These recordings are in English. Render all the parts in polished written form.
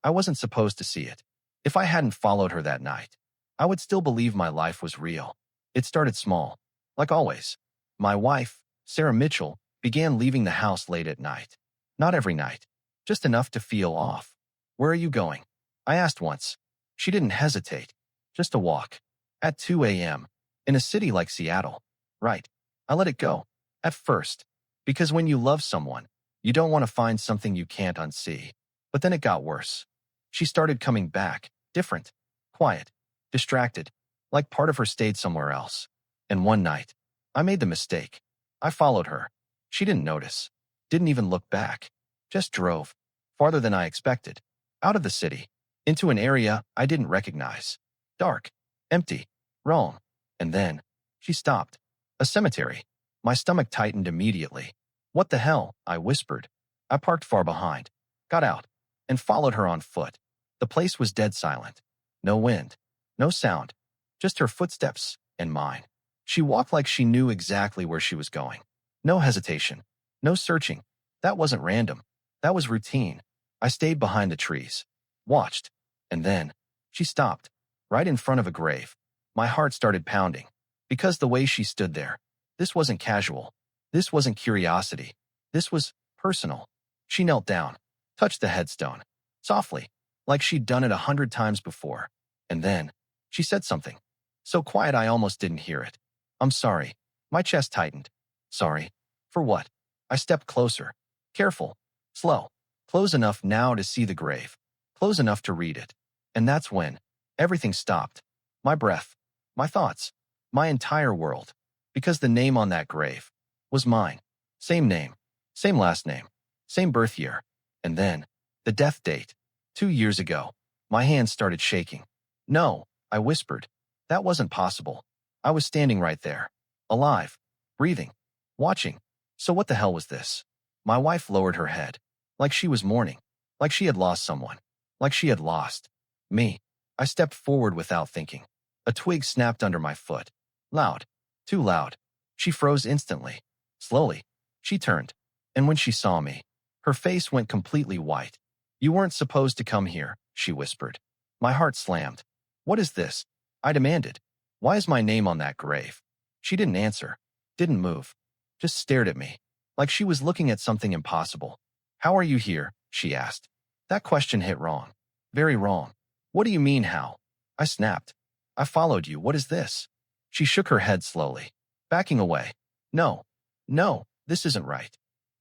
I wasn't supposed to see it. If I hadn't followed her that night, I would still believe my life was real. It started small. Like always. My wife, Sarah Mitchell, began leaving the house late at night. Not every night. Just enough to feel off. Where are you going? I asked once. She didn't hesitate. Just a walk. At 2 a.m. In a city like Seattle. Right. I let it go. At first. Because when you love someone, you don't want to find something you can't unsee. But then it got worse. She started coming back. Different. Quiet. Distracted. Like part of her stayed somewhere else. And one night, I made the mistake. I followed her. She didn't notice. Didn't even look back. Just drove. Farther than I expected. Out of the city. Into an area I didn't recognize. Dark. Empty. Wrong. And then, she stopped. A cemetery. My stomach tightened immediately. What the hell? I whispered. I parked far behind. Got out. And followed her on foot. The place was dead silent. No wind. No sound. Just her footsteps and mine. She walked like she knew exactly where she was going. No hesitation. No searching. That wasn't random. That was routine. I stayed behind the trees. Watched. And then, she stopped. Right in front of a grave. My heart started pounding. Because the way she stood there. This wasn't casual. This wasn't curiosity. This was personal. She knelt down. Touched the headstone. Softly. Like she'd done it 100 times before. And then, she said something. So quiet I almost didn't hear it. I'm sorry. My chest tightened. Sorry. For what? I stepped closer. Careful. Slow. Close enough now to see the grave. Close enough to read it. And that's when everything stopped. My breath. My thoughts. My entire world. Because the name on that grave was mine. Same name. Same last name. Same birth year. And then, the death date. 2 years ago. My hands started shaking. No, I whispered. That wasn't possible. I was standing right there. Alive. Breathing. Watching. So what the hell was this? My wife lowered her head. Like she was mourning. Like she had lost someone. Like she had lost me. I stepped forward without thinking. A twig snapped under my foot. Loud. Too loud. She froze instantly. Slowly. She turned. And when she saw me, her face went completely white. You weren't supposed to come here, she whispered. My heart slammed. What is this? I demanded. Why is my name on that grave? She didn't answer. Didn't move. Just stared at me. Like she was looking at something impossible. How are you here? She asked. That question hit wrong. Very wrong. What do you mean how? I snapped. I followed you. What is this? She shook her head slowly. Backing away. No. No, this isn't right.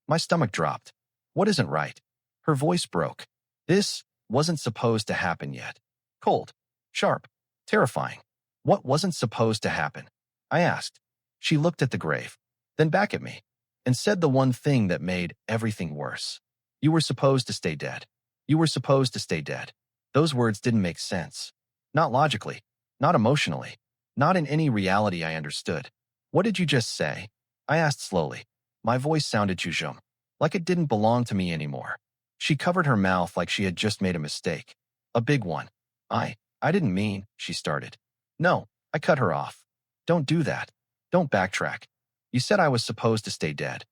My stomach dropped. What isn't right? Her voice broke. This wasn't supposed to happen yet. Cold. Sharp. Terrifying. What wasn't supposed to happen? I asked. She looked at the grave. Then back at me. And said the one thing that made everything worse. You were supposed to stay dead. You were supposed to stay dead. Those words didn't make sense. Not logically. Not emotionally. Not in any reality I understood. What did you just say? I asked slowly. My voice sounded jujum. Like it didn't belong to me anymore. She covered her mouth like she had just made a mistake. A big one. I didn't mean, she started. No, I cut her off. Don't do that. Don't backtrack. You said I was supposed to stay dead.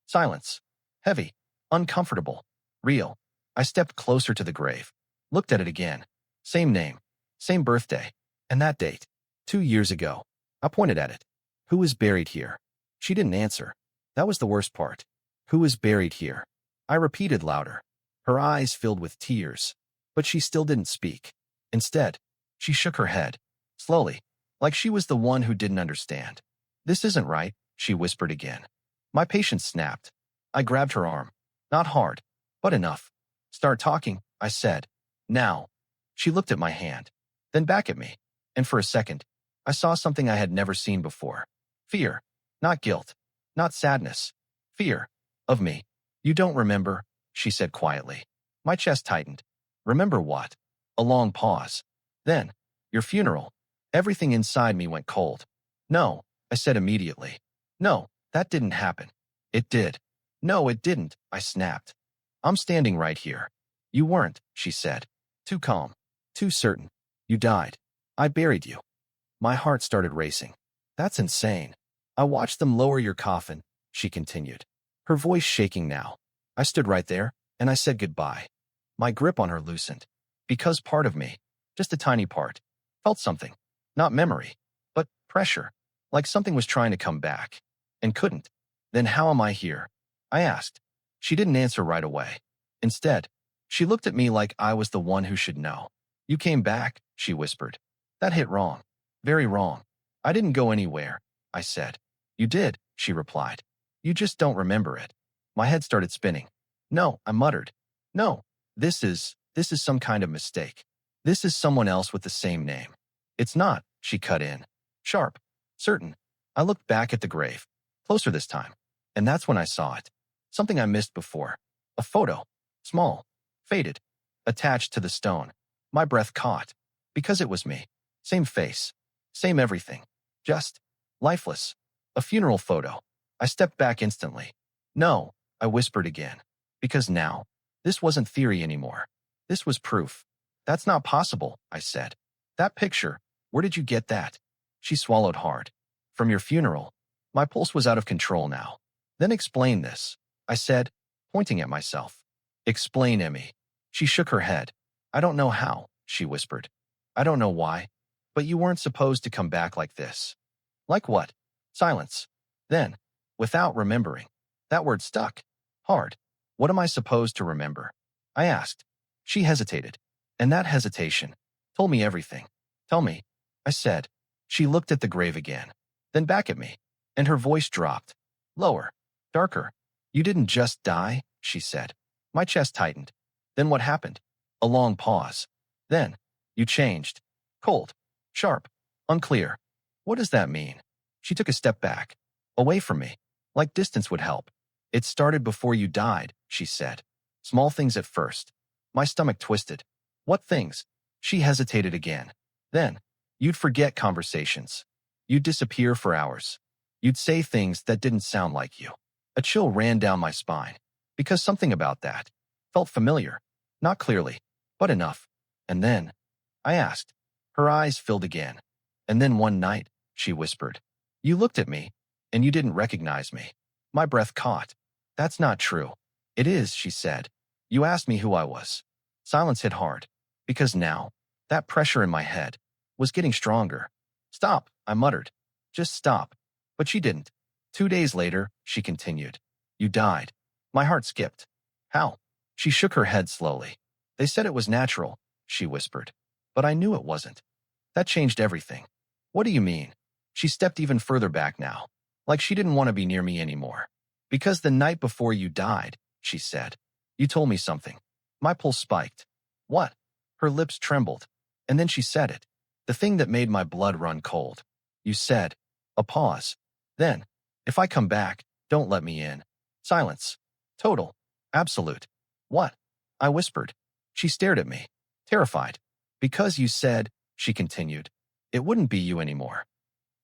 Silence. Heavy. Uncomfortable. Real. I stepped closer to the grave. Looked at it again. Same name. Same birthday. And that date. 2 years ago. I pointed at it. Who is buried here? She didn't answer. That was the worst part. Who is buried here? I repeated louder. Her eyes filled with tears. But she still didn't speak. Instead, she shook her head. Slowly. Like she was the one who didn't understand. This isn't right, she whispered again. My patience snapped. I grabbed her arm. Not hard, but enough. Start talking, I said. Now. She looked at my hand. Then back at me. And for a second, I saw something I had never seen before. Fear. Not guilt. Not sadness. Fear. Of me. You don't remember, she said quietly. My chest tightened. Remember what? A long pause. Then, your funeral. Everything inside me went cold. No, I said immediately. No, that didn't happen. It did. No, it didn't, I snapped. I'm standing right here. You weren't, she said. Too calm. Too certain. You died. I buried you. My heart started racing. That's insane. I watched them lower your coffin, she continued. Her voice shaking now. I stood right there, and I said goodbye. My grip on her loosened. Because part of me, just a tiny part, felt something. Not memory, but pressure. Like something was trying to come back. And couldn't. Then how am I here? I asked. She didn't answer right away. Instead, she looked at me like I was the one who should know. You came back, she whispered. That hit wrong. Very wrong. I didn't go anywhere, I said. You did, she replied. You just don't remember it. My head started spinning. No, I muttered. No, this is some kind of mistake. This is someone else with the same name. It's not, she cut in. Sharp. Certain. I looked back at the grave. Closer this time. And that's when I saw it. Something I missed before. A photo. Small. Faded. Attached to the stone. My breath caught. Because it was me. Same face. Same everything. Just lifeless. A funeral photo. I stepped back instantly. No, I whispered again. Because now, this wasn't theory anymore. This was proof. That's not possible, I said. That picture, where did you get that? She swallowed hard. From your funeral. My pulse was out of control now. Then explain this, I said, pointing at myself. Explain, Emmy. She shook her head. I don't know how, she whispered. I don't know why. But you weren't supposed to come back like this. Like what? Silence. Then, without remembering. That word stuck. Hard. What am I supposed to remember? I asked. She hesitated. And that hesitation told me everything. Tell me, I said. She looked at the grave again. Then back at me. And her voice dropped. Lower. Darker. You didn't just die, she said. My chest tightened. Then what happened? A long pause. Then, you changed. Cold. Sharp. Unclear. What does that mean? She took a step back. Away from me. Like distance would help. It started before you died, she said. Small things at first. My stomach twisted. What things? She hesitated again. Then, you'd forget conversations. You'd disappear for hours. You'd say things that didn't sound like you. A chill ran down my spine. Because something about that felt familiar. Not clearly, but enough. And then, I asked. Her eyes filled again. And then one night, she whispered. You looked at me, and you didn't recognize me. My breath caught. That's not true. It is, she said. You asked me who I was. Silence hit hard. Because now, that pressure in my head was getting stronger. Stop, I muttered. Just stop. But she didn't. 2 days later, she continued. You died. My heart skipped. How? She shook her head slowly. They said it was natural, she whispered. But I knew it wasn't. That changed everything. What do you mean? She stepped even further back now. Like she didn't want to be near me anymore. Because the night before you died, she said. You told me something. My pulse spiked. What? Her lips trembled. And then she said it. The thing that made my blood run cold. You said. A pause. Then, if I come back, don't let me in. Silence. Total. Absolute. What? I whispered. She stared at me. Terrified. Because you said, she continued, it wouldn't be you anymore.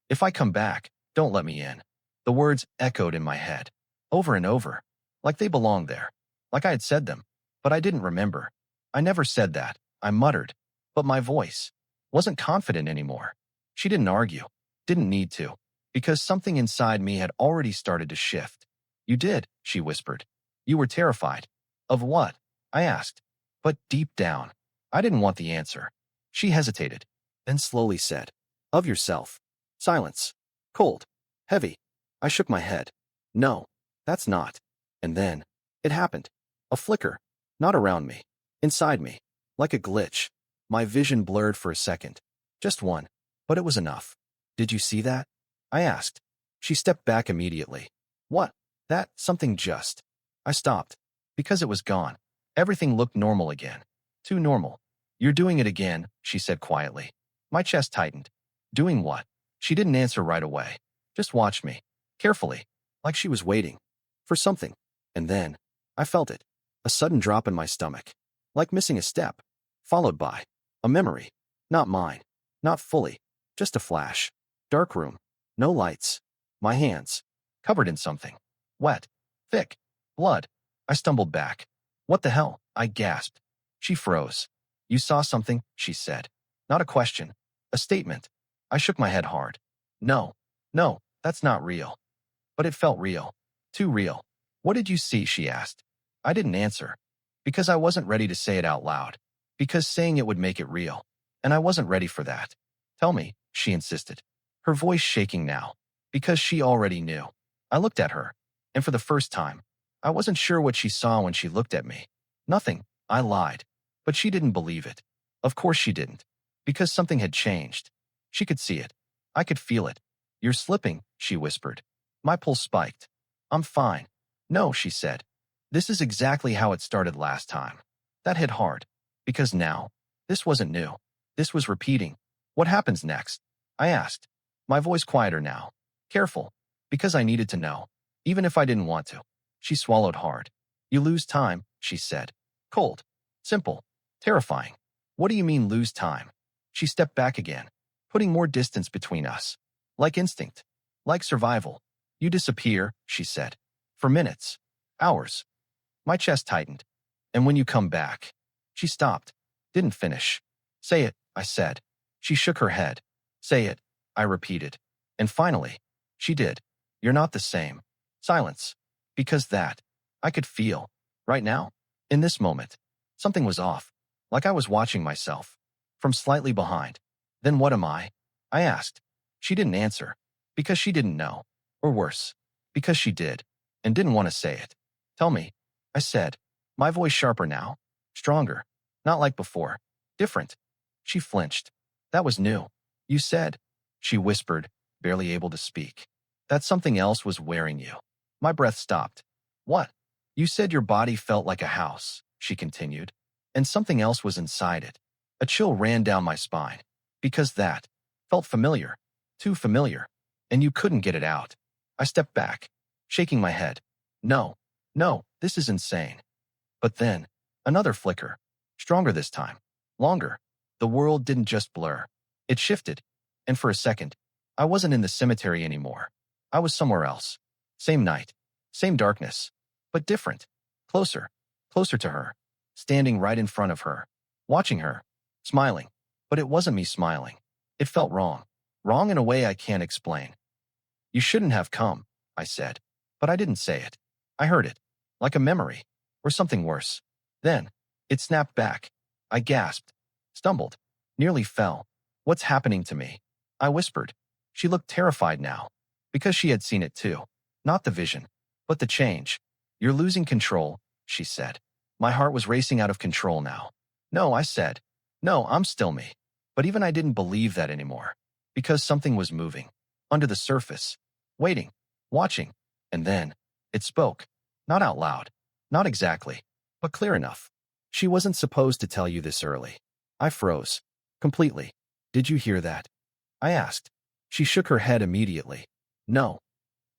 If I come back, don't let me in. The words echoed in my head. Over and over. Like they belonged there. Like I had said them. But I didn't remember. I never said that. I muttered. But my voice wasn't confident anymore. She didn't argue. Didn't need to. Because something inside me had already started to shift. You did, she whispered. You were terrified. Of what? I asked. But deep down, I didn't want the answer. She hesitated, then slowly said, of yourself. Silence. Cold. Heavy. I shook my head. No, that's not. And then, it happened. A flicker. Not around me. Inside me. Like a glitch. My vision blurred for a second. Just one. But it was enough. Did you see that? I asked. She stepped back immediately. What? That something just. I stopped. Because it was gone. Everything looked normal again. Too normal. You're doing it again, she said quietly. My chest tightened. Doing what? She didn't answer right away. Just watched me. Carefully. Like she was waiting. For something. And then, I felt it. A sudden drop in my stomach. Like missing a step. Followed by a memory. Not mine. Not fully. Just a flash. Dark room. No lights. My hands. Covered in something. Wet. Thick. Blood. I stumbled back. What the hell? I gasped. She froze. You saw something, she said. Not a question. A statement. I shook my head hard. No. No, that's not real. But it felt real. Too real. What did you see, she asked. I didn't answer. Because I wasn't ready to say it out loud. because saying it would make it real. And I wasn't ready for that. Tell me, she insisted, her voice shaking now, because she already knew. I looked at her, and for the first time, I wasn't sure what she saw when she looked at me. Nothing, I lied. But she didn't believe it. Of course she didn't. Because something had changed. She could see it. I could feel it. You're slipping, she whispered. My pulse spiked. I'm fine. No, she said. This is exactly how it started last time. That hit hard. Because now, this wasn't new. This was repeating. What happens next? I asked. My voice quieter now. Careful. Because I needed to know. Even if I didn't want to. She swallowed hard. You lose time, she said. Cold. Simple. Terrifying. What do you mean lose time? She stepped back again, putting more distance between us. Like instinct. Like survival. You disappear, she said. For minutes. Hours. My chest tightened. And when you come back. She stopped. Didn't finish. Say it, I said. She shook her head. Say it, I repeated. And finally, she did. You're not the same. Silence. Because that, I could feel. Right now, in this moment, something was off. Like I was watching myself. From slightly behind. Then what am I? I asked. She didn't answer. Because she didn't know. Or worse. Because she did. And didn't want to say it. Tell me. I said. My voice sharper now. Stronger. Not like before. Different. She flinched. That was new. You said. She whispered, barely able to speak. That something else was wearing you. My breath stopped. What? You said your body felt like a house, she continued. And something else was inside it. A chill ran down my spine. Because that felt familiar. Too familiar. And you couldn't get it out. I stepped back, shaking my head. No, this is insane. But then, another flicker. Stronger this time. Longer. The world didn't just blur. It shifted. And for a second, I wasn't in the cemetery anymore. I was somewhere else. Same night. Same darkness. But different. Closer. Closer to her. Standing right in front of her. Watching her. Smiling. But it wasn't me smiling. It felt wrong. Wrong in a way I can't explain. You shouldn't have come, I said. But I didn't say it. I heard it. Like a memory. Or something worse. Then, it snapped back. I gasped. Stumbled. Nearly fell. What's happening to me? I whispered. She looked terrified now. Because she had seen it too. Not the vision. But the change. You're losing control, she said. My heart was racing out of control now. No, I said. No, I'm still me. But even I didn't believe that anymore. Because something was moving. Under the surface. Waiting. Watching. And then, it spoke. Not out loud. Not exactly. But clear enough. She wasn't supposed to tell you this early. I froze. Completely. Did you hear that? I asked. She shook her head immediately. No.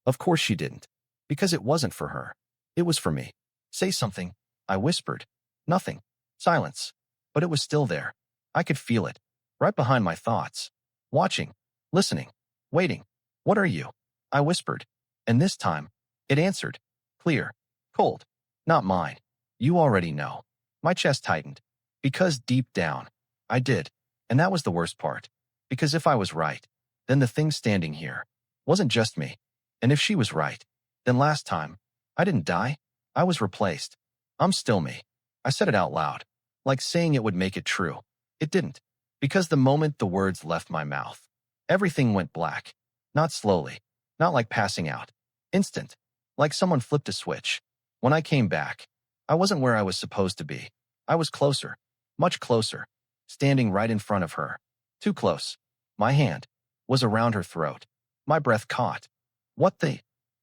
Of course she didn't. Because it wasn't for her. It was for me. Say something, I whispered. Nothing. Silence. But it was still there. I could feel it. Right behind my thoughts. Watching. Listening. Waiting. What are you? I whispered. And this time, it answered. Clear. Cold. Not mine. You already know. My chest tightened. Because deep down, I did. And that was the worst part. Because if I was right, then the thing standing here wasn't just me. And if she was right, then last time, I didn't die. I was replaced. I'm still me. I said it out loud. Like saying it would make it true. It didn't. Because the moment the words left my mouth, everything went black. Not slowly. Not like passing out. Instant. Like someone flipped a switch. When I came back, I wasn't where I was supposed to be. I was closer. Much closer. Standing right in front of her. Too close. My hand was around her throat. My breath caught. What the?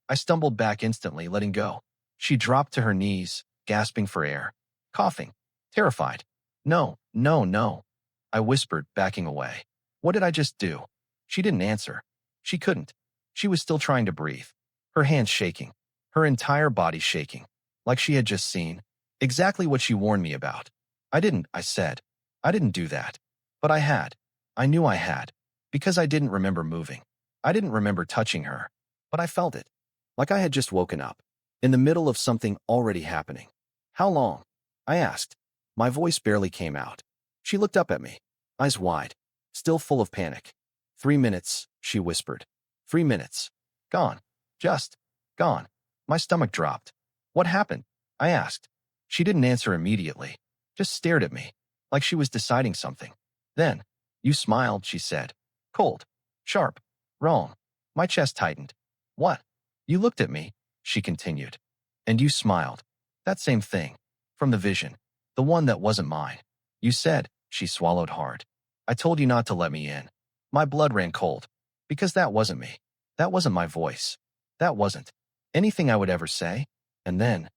I stumbled back instantly, letting go. She dropped to her knees, gasping for air. Coughing. Terrified. No. I whispered, backing away. What did I just do? She didn't answer. She couldn't. She was still trying to breathe. Her hands shaking. Her entire body shaking. Like she had just seen. Exactly what she warned me about. I said. I didn't do that. But I had. I knew I had. Because I didn't remember moving. I didn't remember touching her. But I felt it. Like I had just woken up. In the middle of something already happening. How long? I asked. My voice barely came out. She looked up at me. Eyes wide. Still full of panic. 3 minutes, she whispered. 3 minutes. Gone. Just. Gone. My stomach dropped. What happened? I asked. She didn't answer immediately. Just stared at me. like she was deciding something. Then, you smiled, she said. Cold. Sharp. Wrong. My chest tightened. What? You looked at me, she continued. And you smiled. That same thing. From the vision. The one that wasn't mine. You said, she swallowed hard. I told you not to let me in. My blood ran cold. Because that wasn't me. That wasn't my voice. That wasn't anything I would ever say. And then,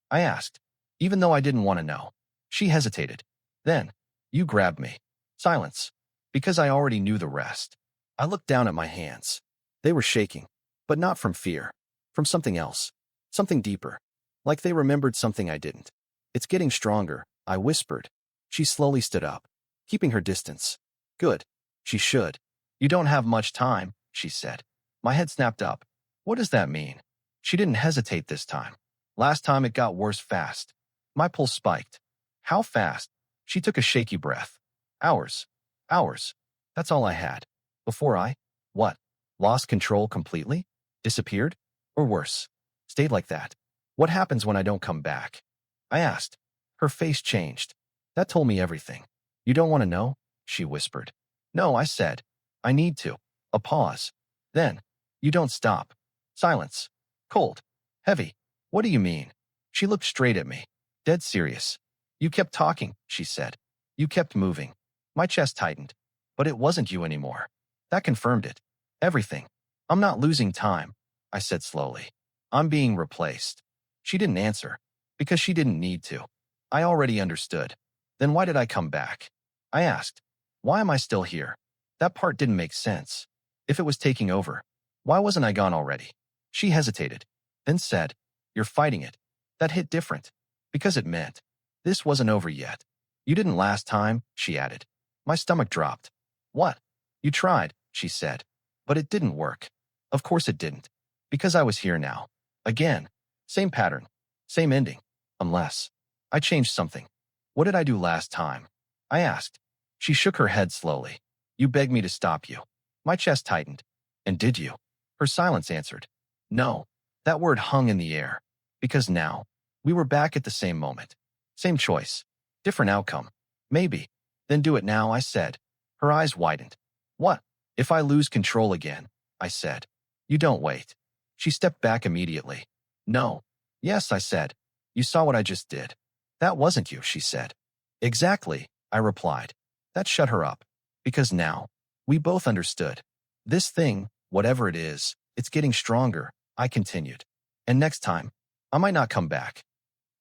I asked, even though I didn't want to know. She hesitated. Then, you grabbed me. Silence. Because I already knew the rest. I looked down at my hands. They were shaking, but not from fear. From something else. Something deeper. Like they remembered something I didn't. It's getting stronger, I whispered. She slowly stood up, keeping her distance. Good. She should. You don't have much time, she said. My head snapped up. What does that mean? She didn't hesitate this time. Last time it got worse fast. My pulse spiked. How fast? She took a shaky breath. Hours. Hours. That's all I had. Before I, what? Lost control completely? Disappeared? Or worse? Stayed like that? What happens when I don't come back? I asked. Her face changed. That told me everything. You don't want to know? She whispered. No, I said. I need to. A pause. Then, you don't stop. Silence. Cold. Heavy. What do you mean? She looked straight at me. Dead serious. You kept talking, she said. You kept moving. My chest tightened. But it wasn't you anymore. That confirmed it. Everything. I'm not losing time, I said slowly. I'm being replaced. She didn't answer. Because she didn't need to. I already understood. Then why did I come back? I asked. Why am I still here? That part didn't make sense. If it was taking over, why wasn't I gone already? She hesitated, then said, You're fighting it. That hit different. Because it meant this wasn't over yet. You didn't last time, she added. My stomach dropped. What? You tried, she said. But it didn't work. Of course it didn't. Because I was here now. Again. Same pattern. Same ending. Unless I changed something. What did I do last time? I asked. She shook her head slowly. You begged me to stop you. My chest tightened. And did you? Her silence answered. No. That word hung in the air. Because now, we were back at the same moment. Same choice. Different outcome. Maybe. Then do it now, I said. Her eyes widened. What? If I lose control again, I said. You don't wait. She stepped back immediately. No. Yes, I said. You saw what I just did. That wasn't you, she said. Exactly, I replied. That shut her up. Because now, we both understood. This thing, whatever it is, it's getting stronger, I continued. And next time, I might not come back.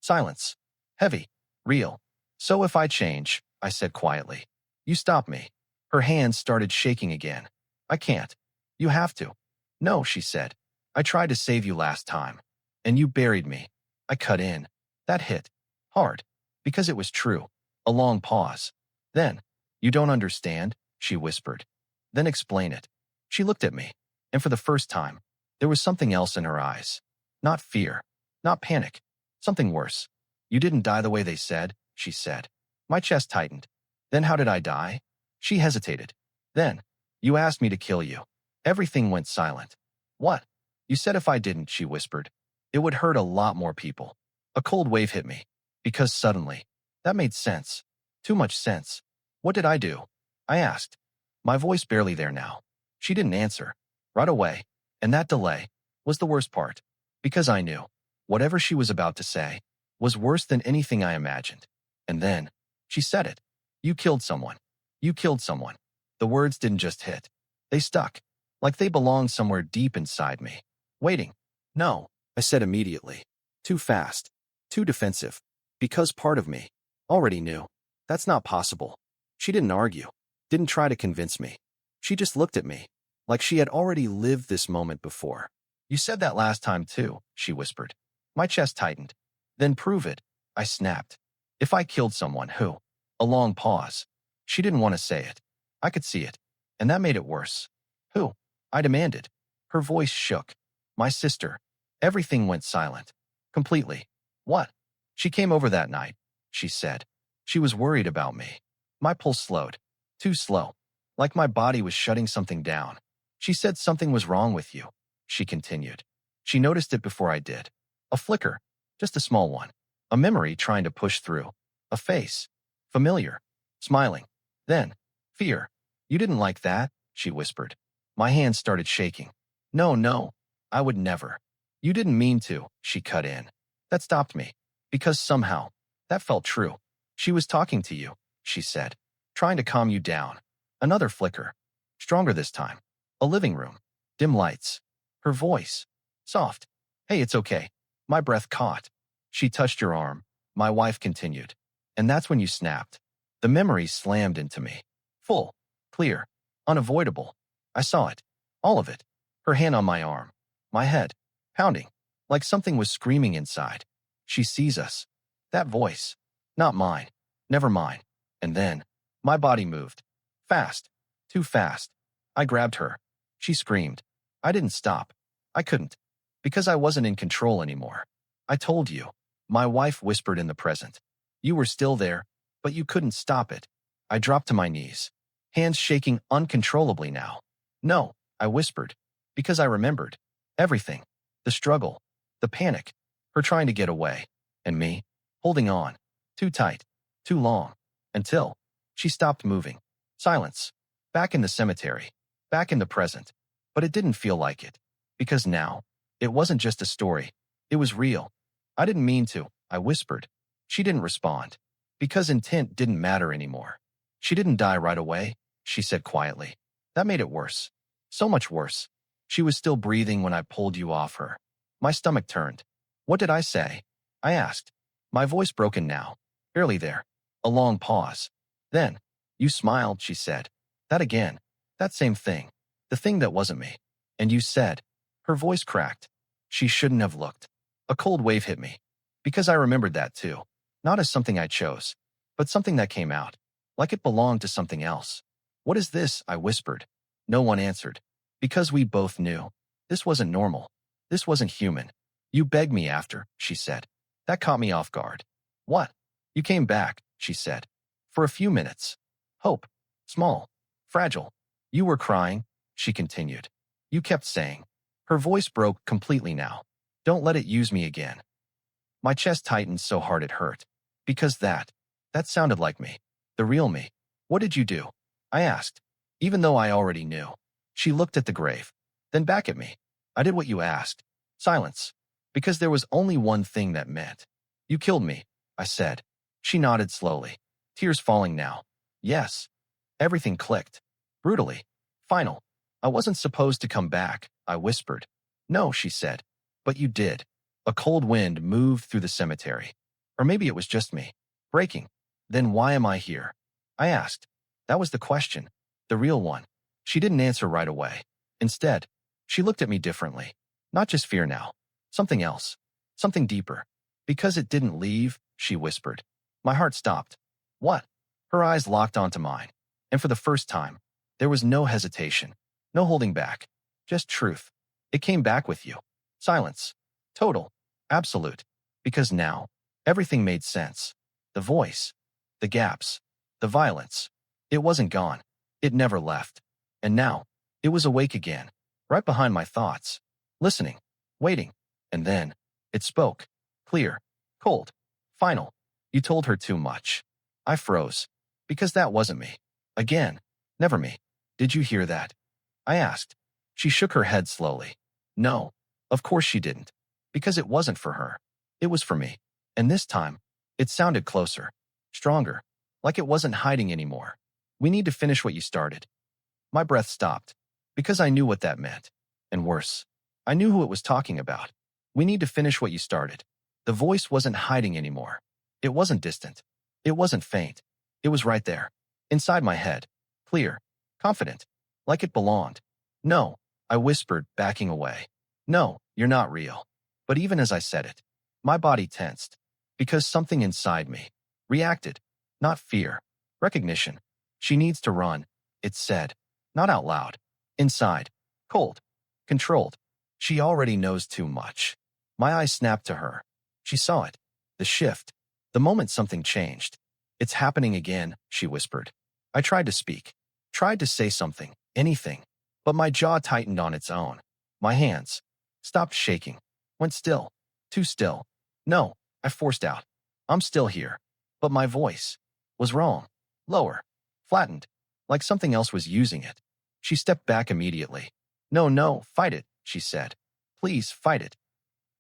Silence. Heavy. Real. So if I change, I said quietly. You stop me. Her hands started shaking again. I can't. You have to. No, she said. I tried to save you last time. And you buried me. I cut in. That hit. Hard. Because it was true. A long pause. Then, you don't understand, she whispered. Then explain it. She looked at me. And for the first time, there was something else in her eyes. Not fear. Not panic. Something worse. You didn't die the way they said, she said. My chest tightened. Then how did I die? She hesitated. Then, you asked me to kill you. Everything went silent. What? You said if I didn't, she whispered. It would hurt a lot more people. A cold wave hit me. Because suddenly, that made sense. Too much sense. What did I do? I asked. My voice barely there now. She didn't answer. Right away. And that delay was the worst part. Because I knew. Whatever she was about to say was worse than anything I imagined. And then, she said it. You killed someone. You killed someone. The words didn't just hit. They stuck. Like they belonged somewhere deep inside me. Waiting. No, I said immediately. Too fast. Too defensive. Because part of me already knew. That's not possible. She didn't argue. Didn't try to convince me. She just looked at me. Like she had already lived this moment before. You said that last time too, she whispered. My chest tightened. Then prove it, I snapped. If I killed someone, who? A long pause. She didn't want to say it. I could see it. And that made it worse. Who? I demanded. Her voice shook. My sister. Everything went silent. Completely. What? She came over that night, she said. She was worried about me. My pulse slowed. Too slow. Like my body was shutting something down. She said something was wrong with you, she continued. She noticed it before I did. A flicker. Just a small one. A memory trying to push through. A face. Familiar. smiling. Then, fear. You didn't like that, she whispered. My hands started shaking. No, no, I would never. You didn't mean to, she cut in. That stopped me. Because somehow, that felt true. She was talking to you, she said, trying to calm you down. Another flicker. Stronger this time. A living room. Dim lights. Her voice. Soft. Hey, it's okay. My breath caught. She touched your arm. My wife continued. And that's when you snapped. The memories slammed into me. Full. Clear. Unavoidable. I saw it. All of it. Her hand on my arm. My head. Pounding. Like something was screaming inside. She sees us. That voice. Not mine. Never mine. And then, my body moved. Fast. Too fast. I grabbed her. She screamed. I didn't stop. I couldn't. Because I wasn't in control anymore. I told you. My wife whispered in the present. You were still there, but you couldn't stop it. I dropped to my knees. Hands shaking uncontrollably now. No, I whispered. Because I remembered. Everything. The struggle. The panic. Her trying to get away. And me. Holding on. Too tight. Too long. Until she stopped moving. Silence. Back in the cemetery. Back in the present. But it didn't feel like it. Because now, it wasn't just a story. It was real. I didn't mean to, I whispered. She didn't respond. Because intent didn't matter anymore. She didn't die right away, she said quietly. That made it worse. So much worse. She was still breathing when I pulled you off her. My stomach turned. What did I say? I asked. My voice broken now. Barely there. A long pause. Then, you smiled, she said. That again. That same thing. The thing that wasn't me. And you said. Her voice cracked. She shouldn't have looked. A cold wave hit me. Because I remembered that too. Not as something I chose, but something that came out. Like it belonged to something else. What is this? I whispered. No one answered. Because we both knew. This wasn't normal. This wasn't human. You begged me after, she said. That caught me off guard. What? You came back, she said. For a few minutes. Hope. Small. Fragile. You were crying, she continued. You kept saying. Her voice broke completely now. Don't let it use me again. My chest tightened so hard it hurt. Because that sounded like me. The real me. What did you do? I asked. Even though I already knew. She looked at the grave. Then back at me. I did what you asked. Silence. Because there was only one thing that meant. You killed me, I said. She nodded slowly. Tears falling now. Yes. Everything clicked. Brutally. Final. I wasn't supposed to come back, I whispered. No, she said. But you did. A cold wind moved through the cemetery. Or maybe it was just me. Breaking. Then why am I here? I asked. That was the question. The real one. She didn't answer right away. Instead, she looked at me differently. Not just fear now. Something else. Something deeper. Because it didn't leave, she whispered. My heart stopped. What? Her eyes locked onto mine. And for the first time, there was no hesitation. No holding back. Just truth. It came back with you. Silence. Total. Absolute. Because now, everything made sense. The voice. The gaps. The violence. It wasn't gone. It never left. And now, it was awake again. Right behind my thoughts. Listening. Waiting. And then, it spoke. Clear. Cold. Final. You told her too much. I froze. Because that wasn't me. Again. Never me. Did you hear that? I asked. She shook her head slowly. No. Of course she didn't. Because it wasn't for her. It was for me. And this time, it sounded closer. Stronger. Like it wasn't hiding anymore. We need to finish what you started. My breath stopped. Because I knew what that meant. And worse. I knew who it was talking about. We need to finish what you started. The voice wasn't hiding anymore. It wasn't distant. It wasn't faint. It was right there. Inside my head. Clear. Confident. Like it belonged. No, I whispered, backing away. No, you're not real. But even as I said it, my body tensed. Because something inside me reacted. Not fear. Recognition. She needs to run, it said. Not out loud. Inside. Cold. Controlled. She already knows too much. My eyes snapped to her. She saw it. The shift. The moment something changed. It's happening again, she whispered. I tried to speak. Tried to say something. Anything. But my jaw tightened on its own. My hands stopped shaking. Went still. Too still. No, I forced out. I'm still here. But my voice was wrong. lower, flattened, like something else was using it. She stepped back immediately. No, no, fight it, she said. Please, fight it.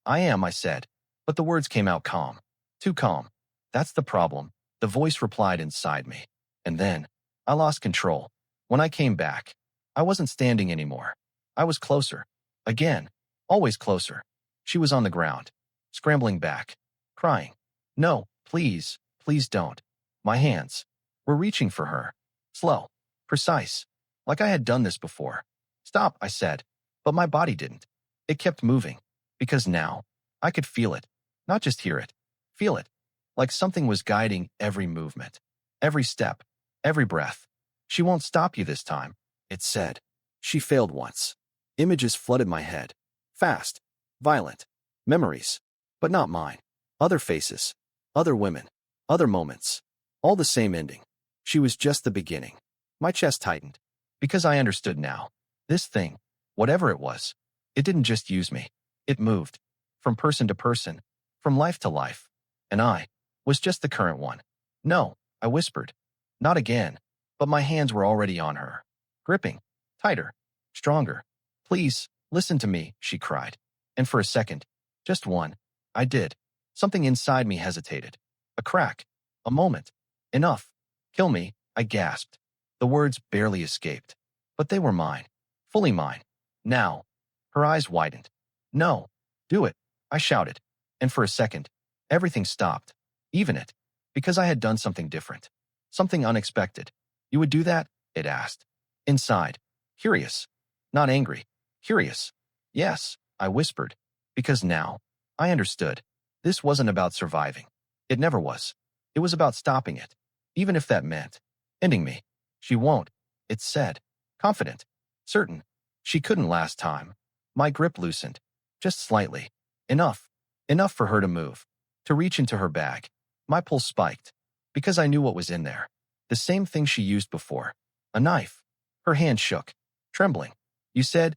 I am, I said, but the words came out calm. Too calm. That's the problem, the voice replied inside me. And then, I lost control. When I came back, I wasn't standing anymore. I was closer. Again, always closer. She was on the ground, scrambling back, crying. No, please, please don't. My hands were reaching for her. Slow, precise, like I had done this before. Stop, I said, but my body didn't. It kept moving, because now I could feel it, not just hear it, feel it, like something was guiding every movement, every step, every breath. She won't stop you this time, it said. She failed once. Images flooded my head. Fast, violent, memories, but not mine. Other faces, other women, other moments, all the same ending. She was just the beginning. My chest tightened, because I understood now. This thing, whatever it was, it didn't just use me. It moved, from person to person, from life to life. And I was just the current one. No, I whispered. Not again. But my hands were already on her, gripping, tighter, stronger. Please, listen to me, she cried. And for a second, just one, I did. Something inside me hesitated. A crack, a moment. Enough. Kill me, I gasped. The words barely escaped. But they were mine, fully mine. Now. Her eyes widened. No, do it, I shouted. And for a second, everything stopped, even it, because I had done something different, something unexpected. You would do that? It asked. Inside. Curious. Not angry. Curious. Yes, I whispered. Because now, I understood. This wasn't about surviving. It never was. It was about stopping it. Even if that meant ending me. She won't, it said. Confident. Certain. She couldn't last time. My grip loosened. Just slightly. Enough. Enough for her to move. To reach into her bag. My pulse spiked. Because I knew what was in there. The same thing she used before. A knife. Her hand shook, trembling. You said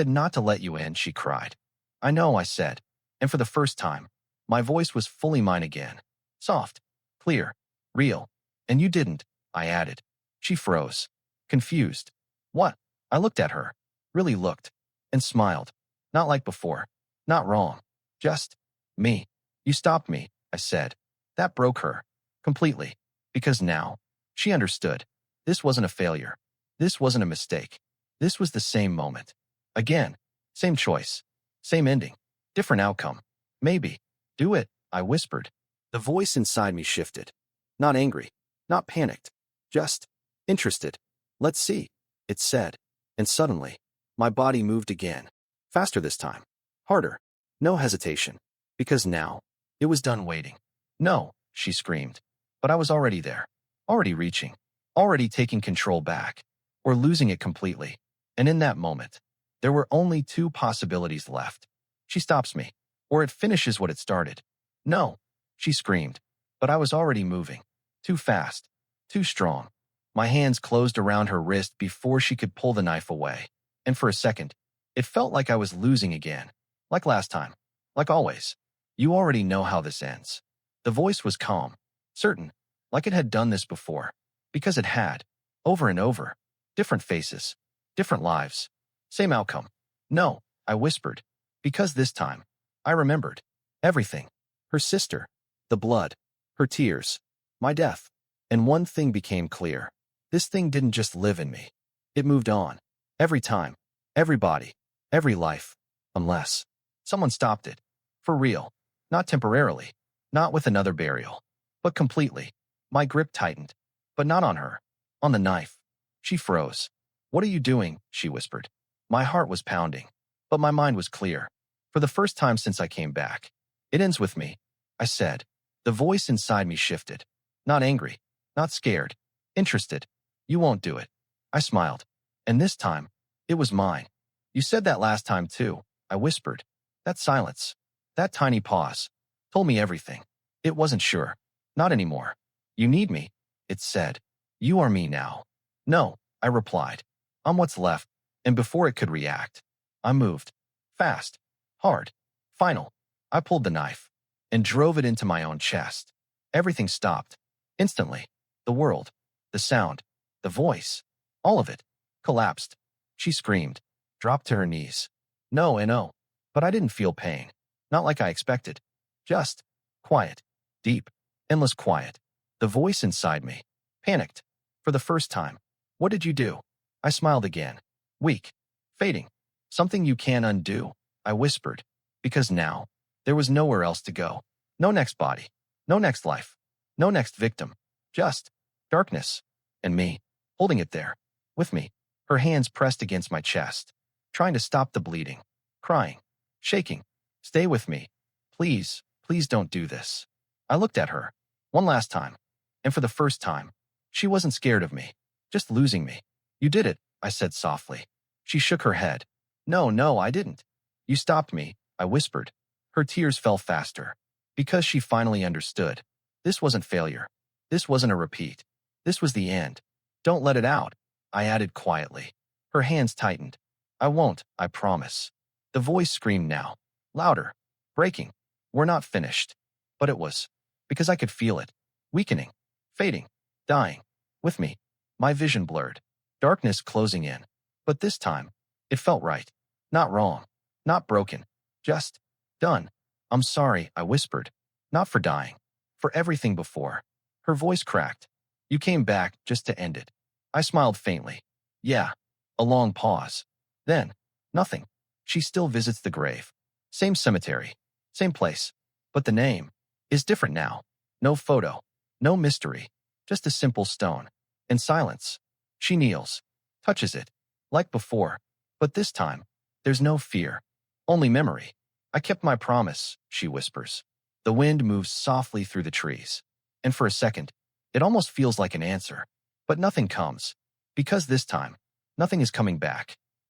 not to let you in, she cried. I know, I said. And for the first time, my voice was fully mine again. Soft, clear, real. And you didn't, I added. She froze, confused. What? I looked at her, really looked, and smiled. Not like before. Not wrong. Just me. You stopped me, I said. That broke her. Completely. Because now, she understood. This wasn't a failure. This wasn't a mistake. This was the same moment. Again. Same choice. Same ending. Different outcome. Maybe. Do it, I whispered. The voice inside me shifted. Not angry. Not panicked. Just interested. Let's see, it said. And suddenly, my body moved again. Faster this time. Harder. No hesitation. Because now, it was done waiting. No, she screamed. But I was already there. Already reaching, already taking control back, or losing it completely. And in that moment, there were only two possibilities left. She stops me, or it finishes what it started. No, she screamed, but I was already moving. Too fast, too strong. My hands closed around her wrist before she could pull the knife away. And for a second, it felt like I was losing again. Like last time. Like always. You already know how this ends. The voice was calm, certain, like it had done this before, because it had, over and over, different faces, different lives, same outcome. No, I whispered, because this time, I remembered everything, her sister, the blood, her tears, my death, and one thing became clear. This thing didn't just live in me. It moved on, every time, every body, every life, unless someone stopped it, for real, not temporarily, not with another burial, but completely. My grip tightened, but not on her, on the knife. She froze. What are you doing? She whispered. My heart was pounding, but my mind was clear. For the first time since I came back. It ends with me, I said. The voice inside me shifted. Not angry, not scared, interested. You won't do it. I smiled. And this time, it was mine. You said that last time too, I whispered. That silence, that tiny pause, told me everything. It wasn't sure. Not anymore. You need me, it said. You are me now. No, I replied. I'm what's left. And before it could react, I moved. Fast. Hard. Final. I pulled the knife and drove it into my own chest. Everything stopped. Instantly. The world. The sound, the voice, all of it, collapsed. She screamed, dropped to her knees. No and oh. But I didn't feel pain. Not like I expected. Just quiet, deep, endless quiet. The voice inside me panicked. For the first time. What did you do? I smiled again. Weak. Fading. Something you can't undo, I whispered. Because now, there was nowhere else to go. No next body. No next life. No next victim. Just darkness. And me, holding it there. With me. Her hands pressed against my chest. Trying to stop the bleeding. Crying. Shaking. Stay with me. Please, please don't do this. I looked at her. One last time. And for the first time, she wasn't scared of me. Just losing me. You did it, I said softly. She shook her head. No, no, I didn't. You stopped me, I whispered. Her tears fell faster. Because she finally understood. This wasn't failure. This wasn't a repeat. This was the end. Don't let it out, I added quietly. Her hands tightened. I won't, I promise. The voice screamed now. Louder. Breaking. We're not finished. But it was. Because I could feel it. Weakening. Fading. Dying. With me. My vision blurred. Darkness closing in. But this time, it felt right. Not wrong. Not broken. Just done. I'm sorry, I whispered. Not for dying. For everything before. Her voice cracked. You came back just to end it. I smiled faintly. Yeah. A long pause. Then, nothing. She still visits the grave. Same cemetery. Same place. But the name is different now. No photo. No mystery. Just a simple stone. And silence. She kneels. Touches it. Like before. But this time, there's no fear. Only memory. I kept my promise, she whispers. The wind moves softly through the trees. And for a second, it almost feels like an answer. But nothing comes. Because this time, nothing is coming back.